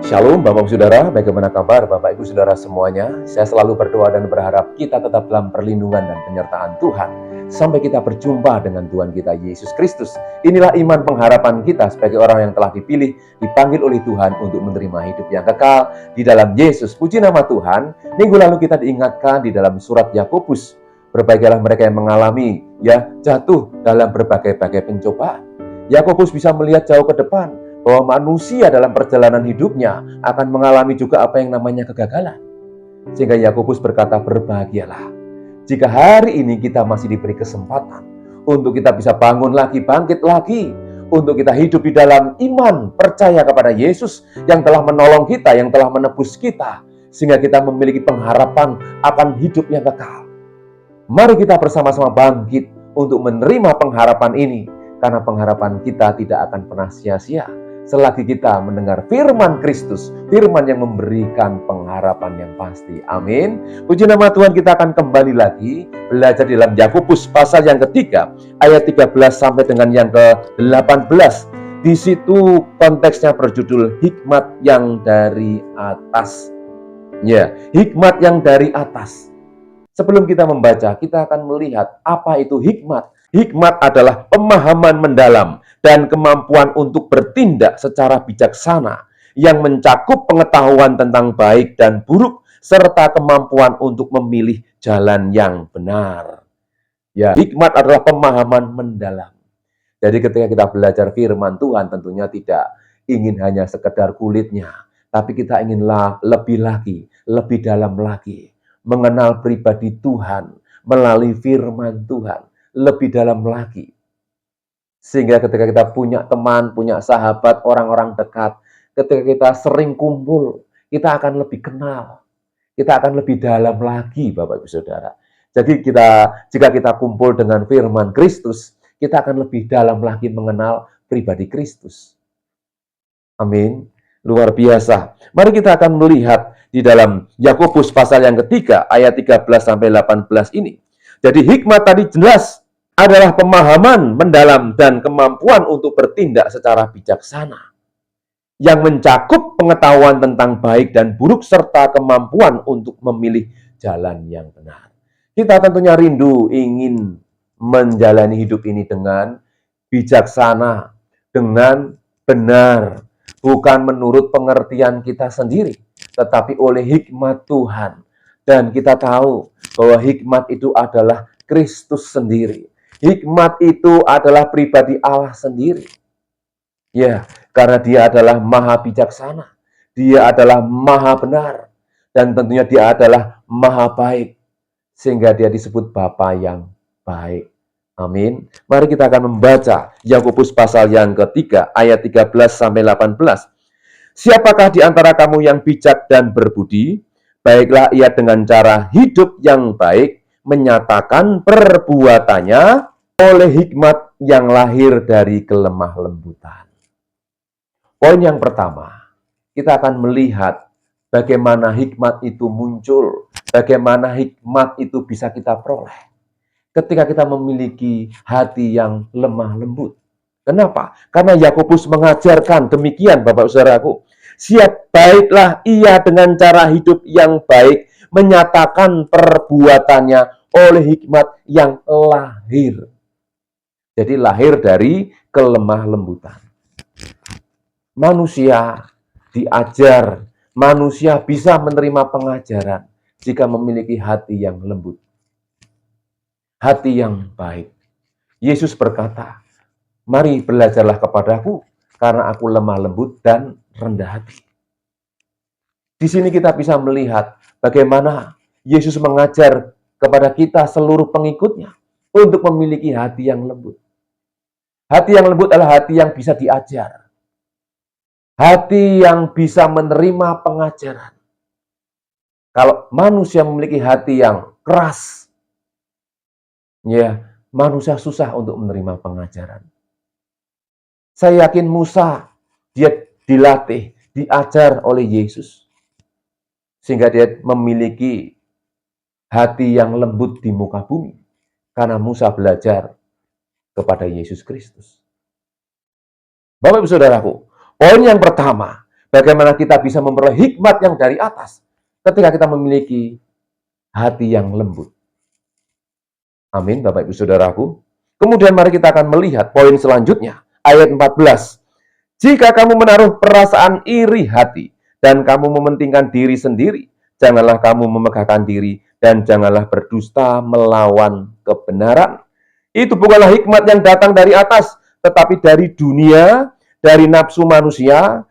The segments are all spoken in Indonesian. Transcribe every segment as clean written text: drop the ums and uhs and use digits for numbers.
Shalom Bapak Ibu Saudara, bagaimana kabar Bapak Ibu Saudara semuanya? Saya selalu berdoa dan berharap kita tetap dalam perlindungan dan penyertaan Tuhan sampai kita berjumpa dengan Tuhan kita Yesus Kristus. Inilah iman pengharapan kita sebagai orang yang telah dipilih, dipanggil oleh Tuhan untuk menerima hidup yang kekal di dalam Yesus. Puji nama Tuhan. Minggu lalu kita diingatkan di dalam surat Yakobus, berbahagialah mereka yang mengalami jatuh dalam berbagai-bagai pencobaan. Yakobus bisa melihat jauh ke depan bahwa manusia dalam perjalanan hidupnya akan mengalami juga apa yang namanya kegagalan. Sehingga Yakobus berkata, berbahagialah jika hari ini kita masih diberi kesempatan untuk kita bisa bangun lagi, bangkit lagi, untuk kita hidup di dalam iman, percaya kepada Yesus yang telah menolong kita, yang telah menebus kita, sehingga kita memiliki pengharapan akan hidup yang kekal. Mari kita bersama-sama bangkit untuk menerima pengharapan ini, karena pengharapan kita tidak akan pernah sia-sia selagi kita mendengar firman Kristus, firman yang memberikan pengharapan yang pasti. Amin. Puji nama Tuhan, kita akan kembali lagi belajar dalam Yakobus pasal yang ketiga, ayat 13 sampai dengan yang ke-18. Di situ konteksnya berjudul hikmat yang dari atas. Ya, hikmat yang dari atas. Sebelum kita membaca, kita akan melihat apa itu hikmat. Hikmat adalah pemahaman mendalam dan kemampuan untuk bertindak secara bijaksana yang mencakup pengetahuan tentang baik dan buruk serta kemampuan untuk memilih jalan yang benar. Ya, hikmat adalah pemahaman mendalam. Jadi ketika kita belajar firman Tuhan, tentunya tidak ingin hanya sekedar kulitnya, tapi kita inginlah lebih lagi, lebih dalam lagi, mengenal pribadi Tuhan melalui firman Tuhan lebih dalam lagi. Sehingga ketika kita punya teman, punya sahabat, orang-orang dekat, ketika kita sering kumpul, kita akan lebih kenal. Kita akan lebih dalam lagi, Bapak Ibu Saudara. Jadi jika kita kumpul dengan firman Kristus, kita akan lebih dalam lagi mengenal pribadi Kristus. Amin. Luar biasa. Mari kita akan melihat di dalam Yakobus pasal yang ketiga, ayat 13 sampai 18 ini. Jadi hikmat tadi jelas adalah pemahaman mendalam dan kemampuan untuk bertindak secara bijaksana yang mencakup pengetahuan tentang baik dan buruk serta kemampuan untuk memilih jalan yang benar. Kita tentunya rindu ingin menjalani hidup ini dengan bijaksana, dengan benar, bukan menurut pengertian kita sendiri, tetapi oleh hikmat Tuhan. Dan kita tahu bahwa hikmat itu adalah Kristus sendiri. Hikmat itu adalah pribadi Allah sendiri. Ya, karena dia adalah maha bijaksana. Dia adalah maha benar. Dan tentunya dia adalah maha baik. Sehingga dia disebut Bapa yang baik. Amin. Mari kita akan membaca Yakobus pasal yang ketiga, ayat 13 sampai 18. Siapakah di antara kamu yang bijak dan berbudi? Baiklah ia dengan cara hidup yang baik, menyatakan perbuatannya oleh hikmat yang lahir dari kelemah lembutan. Poin yang pertama, kita akan melihat bagaimana hikmat itu muncul, bagaimana hikmat itu bisa kita peroleh ketika kita memiliki hati yang lemah lembut. Kenapa? Karena Yakobus mengajarkan demikian, Bapak Saudaraku. Siap baiklah ia dengan cara hidup yang baik, menyatakan perbuatannya oleh hikmat yang lahir. Jadi lahir dari kelemah lembutan. Manusia diajar, manusia bisa menerima pengajaran jika memiliki hati yang lembut, hati yang baik. Yesus berkata, mari belajarlah kepadaku, karena aku lemah lembut dan rendah hati. Di sini kita bisa melihat bagaimana Yesus mengajar kepada kita seluruh pengikutnya untuk memiliki hati yang lembut. Hati yang lembut adalah hati yang bisa diajar. Hati yang bisa menerima pengajaran. Kalau manusia memiliki hati yang keras, ya, manusia susah untuk menerima pengajaran. Saya yakin Musa, dia dilatih, diajar oleh Yesus. Sehingga dia memiliki hati yang lembut di muka bumi. Karena Musa belajar kepada Yesus Kristus. Bapak Ibu Saudaraku, poin yang pertama, Bagaimana kita bisa memperoleh hikmat yang dari atas ketika kita memiliki hati yang lembut. Amin, Bapak Ibu Saudaraku. Kemudian mari kita akan melihat poin selanjutnya, ayat 14. Jika kamu menaruh perasaan iri hati dan kamu mementingkan diri sendiri, janganlah kamu memegahkan diri dan janganlah berdusta melawan kebenaran. Itu bukanlah hikmat yang datang dari atas, tetapi dari dunia, dari nafsu manusia,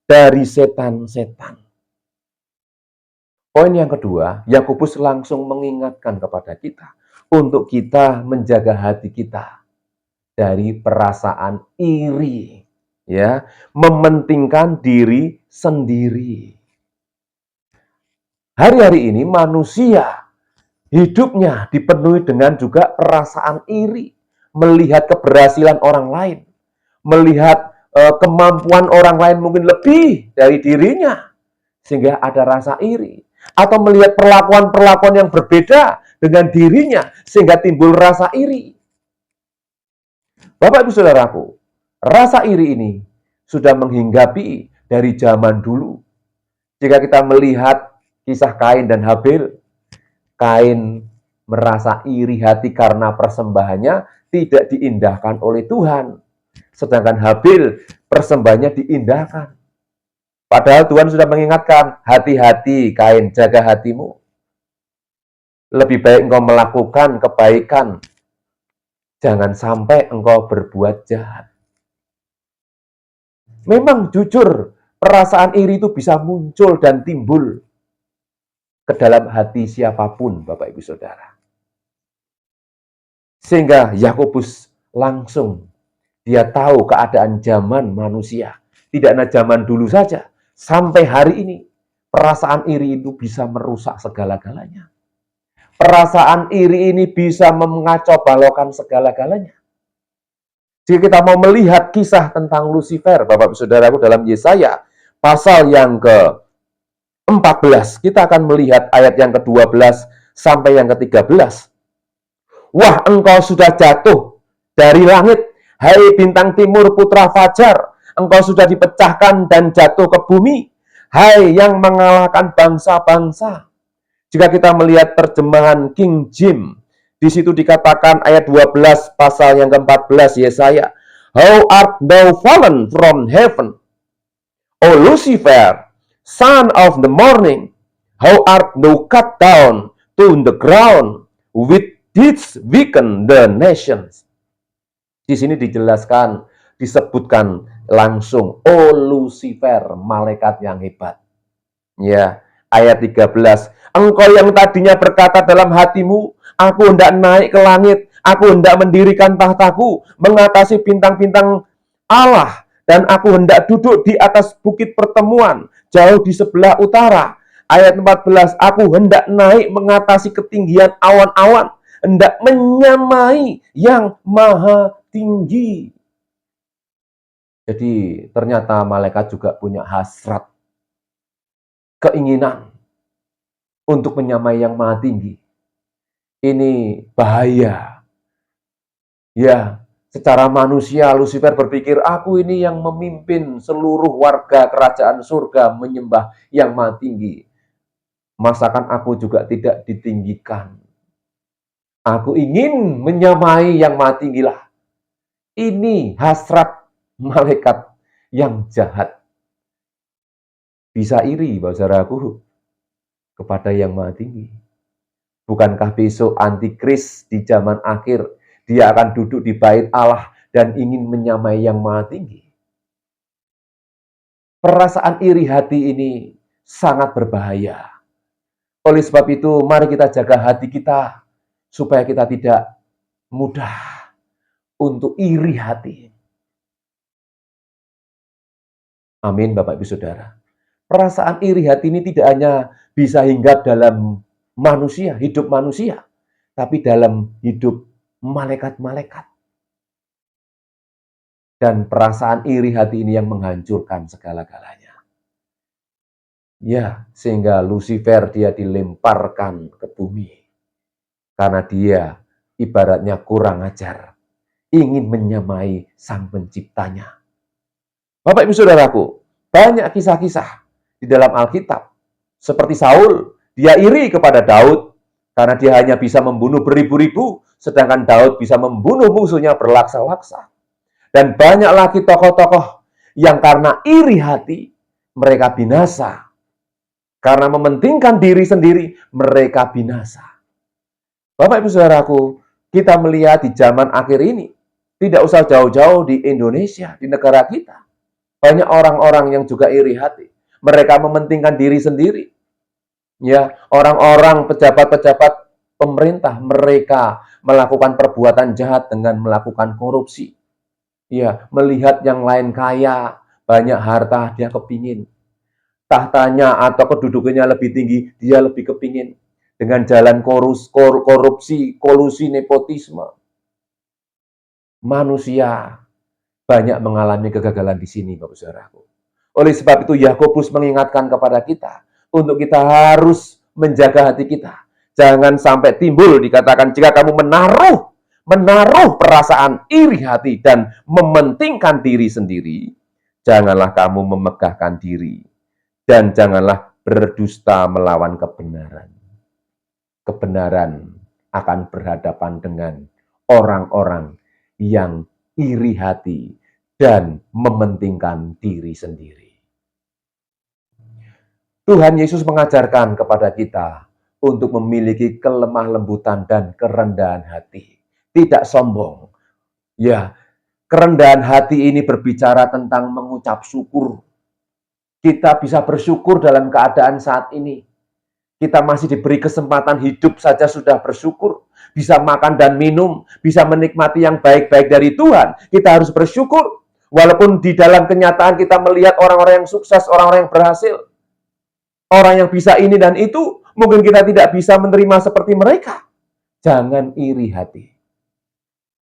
dari setan-setan. Poin yang kedua, Yakobus langsung mengingatkan kepada kita untuk kita menjaga hati kita dari perasaan iri, ya, mementingkan diri sendiri. Hari-hari ini manusia hidupnya dipenuhi dengan juga perasaan iri, melihat keberhasilan orang lain, melihat kemampuan orang lain mungkin lebih dari dirinya, sehingga ada rasa iri. Atau melihat perlakuan-perlakuan yang berbeda dengan dirinya, sehingga timbul rasa iri. Bapak Ibu Saudaraku, rasa iri ini sudah menghinggapi dari zaman dulu. Jika kita melihat kisah Kain dan Habil, Kain merasa iri hati karena persembahannya tidak diindahkan oleh Tuhan. Sedangkan Habil persembahannya diindahkan. Padahal Tuhan sudah mengingatkan, hati-hati Kain, jaga hatimu. Lebih baik engkau melakukan kebaikan, jangan sampai engkau berbuat jahat. Memang jujur, perasaan iri itu bisa muncul dan timbul ke dalam hati siapapun, Bapak Ibu Saudara. Sehingga Yakobus langsung, dia tahu keadaan zaman manusia. Tidak hanya zaman dulu saja, sampai hari ini, perasaan iri itu bisa merusak segala-galanya. Perasaan iri ini bisa mengacau balaukan segala-galanya. Jika kita mau melihat kisah tentang Lucifer, Bapak Saudaraku, dalam Yesaya, pasal yang ke-14, kita akan melihat ayat yang ke-12 sampai yang ke-13. Wah, engkau sudah jatuh dari langit, hai bintang timur putra fajar, engkau sudah dipecahkan dan jatuh ke bumi, hai yang mengalahkan bangsa-bangsa. Jika kita melihat terjemahan King James, di situ dikatakan ayat 12 pasal yang ke-14 Yesaya, How art thou fallen from heaven, O Lucifer, son of the morning, how art thou cut down to the ground, with didst weaken the nations. Di sini dijelaskan, disebutkan langsung, O Lucifer, malaikat yang hebat. Ya, ayat 13, engkau yang tadinya berkata dalam hatimu, aku hendak naik ke langit, aku hendak mendirikan tahtaku, mengatasi bintang-bintang Allah, dan aku hendak duduk di atas bukit pertemuan, jauh di sebelah utara. Ayat 14, aku hendak naik mengatasi ketinggian awan-awan, hendak menyamai yang maha tinggi. Jadi ternyata malaikat juga punya hasrat, keinginan untuk menyamai yang maha tinggi. Ini bahaya. Ya, secara manusia Lucifer berpikir, aku ini yang memimpin seluruh warga kerajaan surga menyembah yang maha tinggi. Masakan aku juga tidak ditinggikan. Aku ingin menyamai yang maha tinggilah. Ini hasrat malaikat yang jahat. Bisa iri, saudaraku, kepada yang maha tinggi. Bukankah besok antikris di zaman akhir, dia akan duduk di bait Allah dan ingin menyamai yang maha tinggi? Perasaan iri hati ini sangat berbahaya. Oleh sebab itu, mari kita jaga hati kita, supaya kita tidak mudah untuk iri hati. Amin, Bapak Ibu Saudara. Perasaan iri hati ini tidak hanya bisa hinggap dalam manusia, hidup manusia, tapi dalam hidup malaikat-malaikat. Dan perasaan iri hati ini yang menghancurkan segala-galanya. Ya, sehingga Lucifer dia dilemparkan ke bumi. Karena dia ibaratnya kurang ajar, ingin menyamai sang penciptanya. Bapak Ibu Saudaraku, Banyak kisah-kisah di dalam Alkitab. Seperti Saul, dia iri kepada Daud karena dia hanya bisa membunuh beribu-ribu, sedangkan Daud bisa membunuh musuhnya berlaksa-laksa. Dan banyak lagi tokoh-tokoh yang karena iri hati, mereka binasa. Karena mementingkan diri sendiri, mereka binasa. Bapak Ibu Saudaraku, kita melihat di zaman akhir ini, tidak usah jauh-jauh di Indonesia, di negara kita. Banyak orang-orang yang juga iri hati. Mereka mementingkan diri sendiri. Ya, orang-orang pejabat-pejabat pemerintah, mereka melakukan perbuatan jahat dengan melakukan korupsi. Ya, melihat yang lain kaya, banyak harta, dia kepingin. Tahtanya atau kedudukannya lebih tinggi, dia lebih kepingin. Dengan jalan korupsi, kolusi, nepotisme. Manusia banyak mengalami kegagalan di sini, Bapak Saudaraku. Oleh sebab itu, Yakobus mengingatkan kepada kita, untuk kita harus menjaga hati kita. Jangan sampai timbul dikatakan jika kamu menaruh perasaan iri hati dan mementingkan diri sendiri, janganlah kamu memegahkan diri dan janganlah berdusta melawan kebenaran. Kebenaran akan berhadapan dengan orang-orang yang iri hati dan mementingkan diri sendiri. Tuhan Yesus mengajarkan kepada kita untuk memiliki kelemah lembutan dan kerendahan hati. Tidak sombong. Ya, kerendahan hati ini berbicara tentang mengucap syukur. Kita bisa bersyukur dalam keadaan saat ini. Kita masih diberi kesempatan hidup saja sudah bersyukur. Bisa makan dan minum, bisa menikmati yang baik-baik dari Tuhan. Kita harus bersyukur. Walaupun di dalam kenyataan kita melihat orang-orang yang sukses, orang-orang yang berhasil. Orang yang bisa ini dan itu, mungkin kita tidak bisa menerima seperti mereka. Jangan iri hati.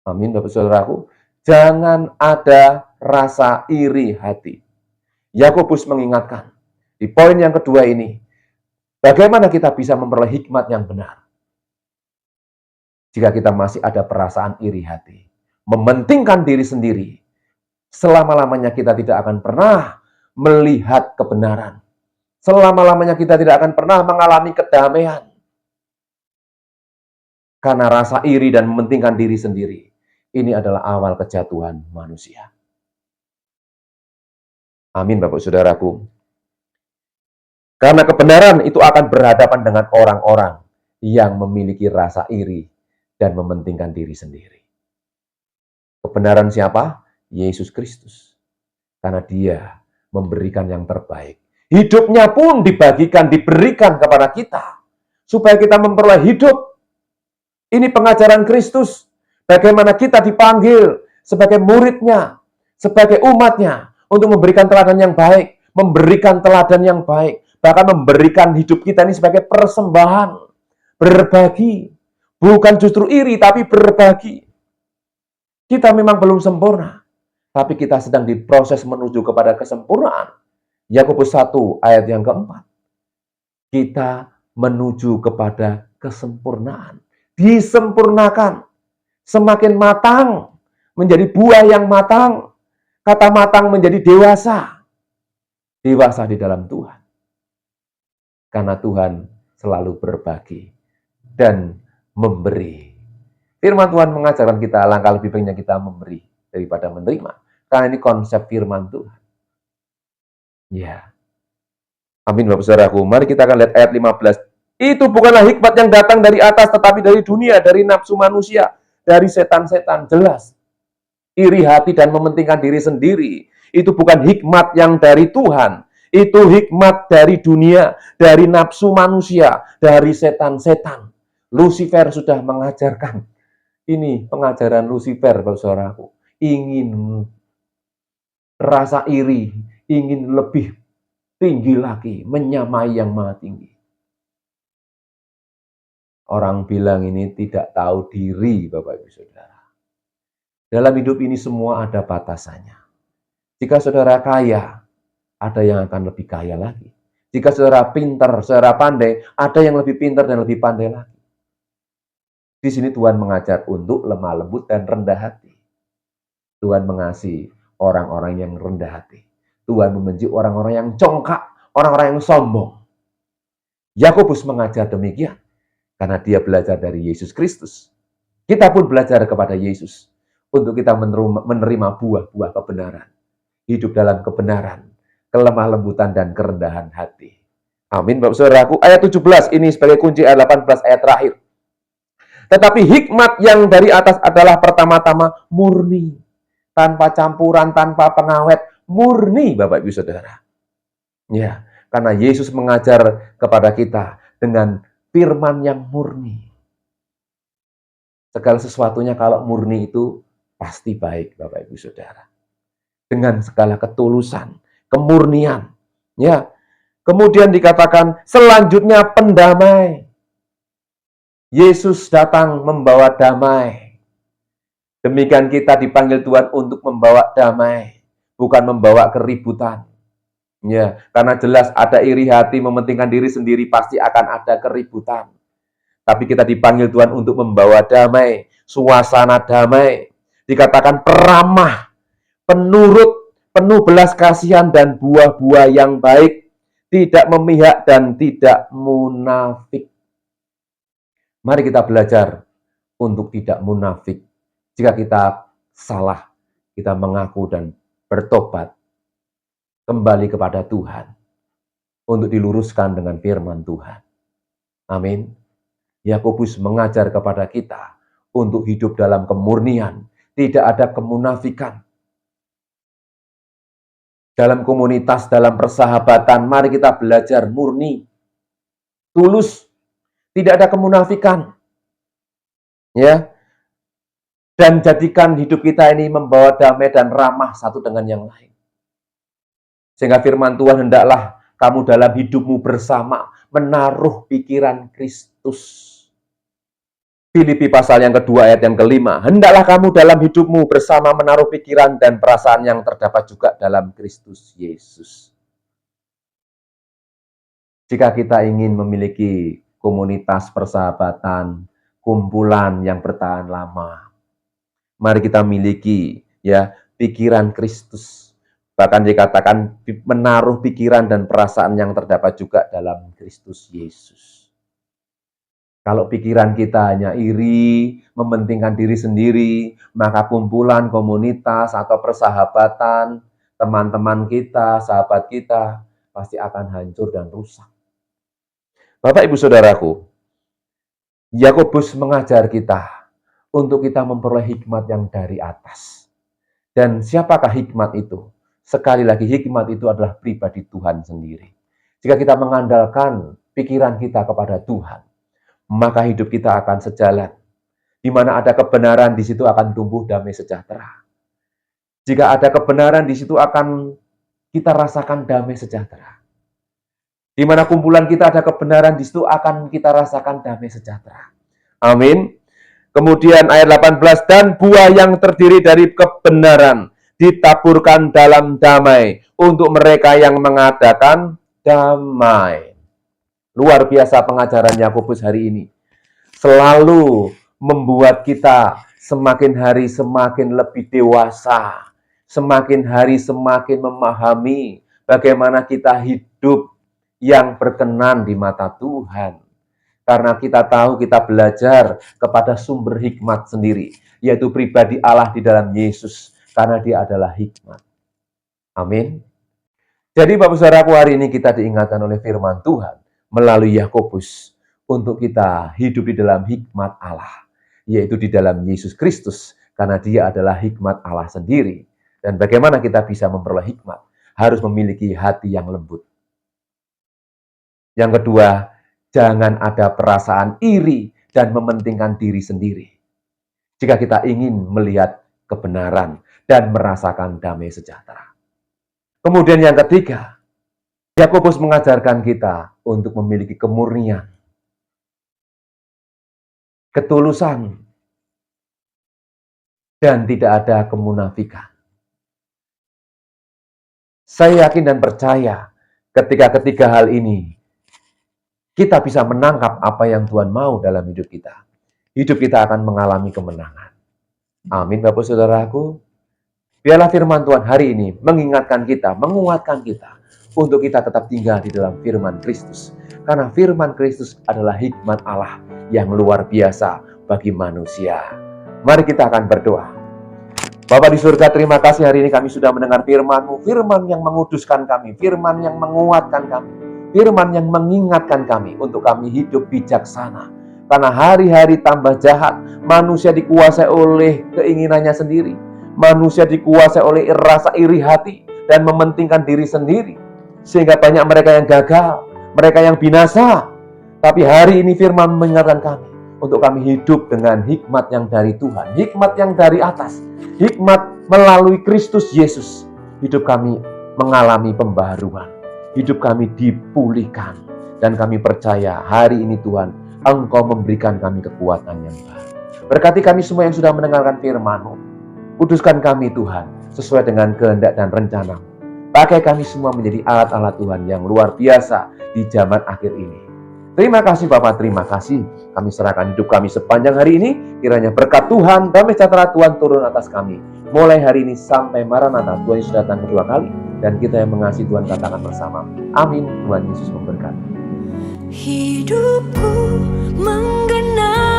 Amin, Bapak Saudaraku. Jangan ada rasa iri hati. Yakobus mengingatkan, di poin yang kedua ini, bagaimana kita bisa memperoleh hikmat yang benar? Jika kita masih ada perasaan iri hati, mementingkan diri sendiri, selama-lamanya kita tidak akan pernah melihat kebenaran. Selama-lamanya kita tidak akan pernah mengalami kedamaian. Karena rasa iri dan mementingkan diri sendiri. Ini adalah awal kejatuhan manusia. Amin, Bapak Saudaraku. Karena kebenaran itu akan berhadapan dengan orang-orang yang memiliki rasa iri dan mementingkan diri sendiri. Kebenaran siapa? Yesus Kristus. Karena dia memberikan yang terbaik. Hidupnya pun diberikan kepada kita. Supaya kita memperoleh hidup. Ini pengajaran Kristus. Bagaimana kita dipanggil sebagai muridnya, sebagai umatnya, untuk memberikan teladan yang baik, memberikan teladan yang baik, bahkan memberikan hidup kita ini sebagai persembahan, berbagi. Bukan justru iri, tapi berbagi. Kita memang belum sempurna, tapi kita sedang diproses menuju kepada kesempurnaan. Yakobus 1 ayat yang keempat. Kita menuju kepada kesempurnaan. Disempurnakan. Semakin matang. Menjadi buah yang matang. Kata matang menjadi dewasa. Dewasa di dalam Tuhan. Karena Tuhan selalu berbagi. Dan memberi. Firman Tuhan mengajarkan kita langkah lebih baiknya kita memberi daripada menerima. Karena ini konsep firman Tuhan. Ya. Amin, Bapak Saudaraku. Mari kita akan lihat ayat 15. Itu bukanlah hikmat yang datang dari atas, tetapi dari dunia, dari nafsu manusia, dari setan-setan. Jelas. Iri hati dan mementingkan diri sendiri. Itu bukan hikmat yang dari Tuhan. Itu hikmat dari dunia, dari nafsu manusia, dari setan-setan. Lucifer sudah mengajarkan. Ini pengajaran Lucifer, Bapak Saudaraku. Ingin rasa iri, ingin lebih tinggi lagi, menyamai yang maha tinggi. Orang bilang ini tidak tahu diri, Bapak Ibu Saudara. Dalam hidup ini semua ada batasannya. Jika saudara kaya, ada yang akan lebih kaya lagi. Jika saudara pintar, saudara pandai, ada yang lebih pintar dan lebih pandai lagi. Di sini Tuhan mengajar untuk lemah lembut dan rendah hati. Tuhan mengasihi orang-orang yang rendah hati. Tuhan membenci orang-orang yang congkak, orang-orang yang sombong. Yakobus mengajar demikian karena dia belajar dari Yesus Kristus. Kita pun belajar kepada Yesus untuk kita menerima buah-buah kebenaran. Hidup dalam kebenaran, kelemah lembutan dan kerendahan hati. Amin, Bapak Saudaraku. Ayat 17 ini sebagai kunci, ayat 18 ayat terakhir. Tetapi hikmat yang dari atas adalah pertama-tama murni, tanpa campuran, tanpa pengawet, murni, Bapak Ibu Saudara. Ya, karena Yesus mengajar kepada kita dengan firman yang murni. Segala sesuatunya kalau murni itu pasti baik, Bapak Ibu Saudara. Dengan segala ketulusan, kemurnian. Ya. Kemudian dikatakan selanjutnya pendamai. Yesus datang membawa damai. Demikian kita dipanggil Tuhan untuk membawa damai, bukan membawa keributan. Ya, karena jelas ada iri hati, mementingkan diri sendiri, pasti akan ada keributan. Tapi kita dipanggil Tuhan untuk membawa damai, suasana damai. Dikatakan peramah, penurut, penuh belas kasihan dan buah-buah yang baik, tidak memihak dan tidak munafik. Mari kita belajar untuk tidak munafik. Jika kita salah, kita mengaku dan bertobat kembali kepada Tuhan untuk diluruskan dengan firman Tuhan. Amin. Yakobus mengajar kepada kita untuk hidup dalam kemurnian, tidak ada kemunafikan. Dalam komunitas, dalam persahabatan, mari kita belajar murni, tulus, tidak ada kemunafikan. Ya. Dan jadikan hidup kita ini membawa damai dan ramah satu dengan yang lain. Sehingga firman Tuhan, hendaklah kamu dalam hidupmu bersama menaruh pikiran Kristus. Filipi pasal yang kedua ayat yang kelima. Hendaklah kamu dalam hidupmu bersama menaruh pikiran dan perasaan yang terdapat juga dalam Kristus Yesus. Jika kita ingin memiliki komunitas persahabatan, kumpulan yang bertahan lama, mari kita miliki ya pikiran Kristus. Bahkan dikatakan menaruh pikiran dan perasaan yang terdapat juga dalam Kristus Yesus. Kalau pikiran kita hanya iri, mementingkan diri sendiri, maka kumpulan, komunitas, atau persahabatan, teman-teman kita, sahabat kita, pasti akan hancur dan rusak. Bapak, Ibu, Saudaraku, Yakobus mengajar kita untuk kita memperoleh hikmat yang dari atas. Dan siapakah hikmat itu? Sekali lagi, hikmat itu adalah pribadi Tuhan sendiri. Jika kita mengandalkan pikiran kita kepada Tuhan, maka hidup kita akan sejalan. Di mana ada kebenaran, di situ akan tumbuh damai sejahtera. Jika ada kebenaran, di situ akan kita rasakan damai sejahtera. Di mana kumpulan kita ada kebenaran, di situ akan kita rasakan damai sejahtera. Amin. Kemudian ayat 18, dan buah yang terdiri dari kebenaran ditaburkan dalam damai untuk mereka yang mengadakan damai. Luar biasa pengajaran Yakobus hari ini. Selalu membuat kita semakin hari semakin lebih dewasa. Semakin hari semakin memahami bagaimana kita hidup yang berkenan di mata Tuhan. Karena kita tahu kita belajar kepada sumber hikmat sendiri, yaitu pribadi Allah di dalam Yesus. Karena dia adalah hikmat. Amin. Jadi Bapak Saudaraku, hari ini kita diingatkan oleh firman Tuhan melalui Yakobus untuk kita hidup di dalam hikmat Allah, yaitu di dalam Yesus Kristus, karena dia adalah hikmat Allah sendiri. Dan bagaimana kita bisa memperoleh hikmat? Harus memiliki hati yang lembut. Yang kedua, jangan ada perasaan iri dan mementingkan diri sendiri. Jika kita ingin melihat kebenaran dan merasakan damai sejahtera. Kemudian yang ketiga, Yakobus mengajarkan kita untuk memiliki kemurnian, ketulusan, dan tidak ada kemunafikan. Saya yakin dan percaya ketika ketiga hal ini, kita bisa menangkap apa yang Tuhan mau dalam hidup kita. Hidup kita akan mengalami kemenangan. Amin, Bapak Saudaraku. Biarlah firman Tuhan hari ini mengingatkan kita, menguatkan kita untuk kita tetap tinggal di dalam firman Kristus. Karena firman Kristus adalah hikmat Allah yang luar biasa bagi manusia. Mari kita akan berdoa. Bapa di surga, terima kasih hari ini kami sudah mendengar firman-Mu, firman yang menguduskan kami, firman yang menguatkan kami, firman yang mengingatkan kami untuk kami hidup bijaksana. Karena hari-hari tambah jahat, manusia dikuasai oleh keinginannya sendiri, manusia dikuasai oleh rasa iri hati dan mementingkan diri sendiri, sehingga banyak mereka yang gagal, mereka yang binasa. Tapi hari ini firman mengingatkan kami untuk kami hidup dengan hikmat yang dari Tuhan, hikmat yang dari atas, hikmat melalui Kristus Yesus. Hidup kami mengalami pembaharuan, hidup kami dipulihkan, dan kami percaya hari ini Tuhan, Engkau memberikan kami kekuatan yang baru. Berkati kami semua yang sudah mendengarkan firman-Mu. Kuduskan kami Tuhan, sesuai dengan kehendak dan rencana-Mu. Pakai kami semua menjadi alat-alat Tuhan yang luar biasa di zaman akhir ini. Terima kasih Bapak, terima kasih. Kami serahkan hidup kami sepanjang hari ini. Kiranya berkat Tuhan, damai sejahtera Tuhan turun atas kami. Mulai hari ini sampai Maranatha, Tuhan Yesus datang kedua kali. Dan kita yang mengasihi Tuhan katakan bersama. Amin. Tuhan Yesus memberkati. Hidupku menggenang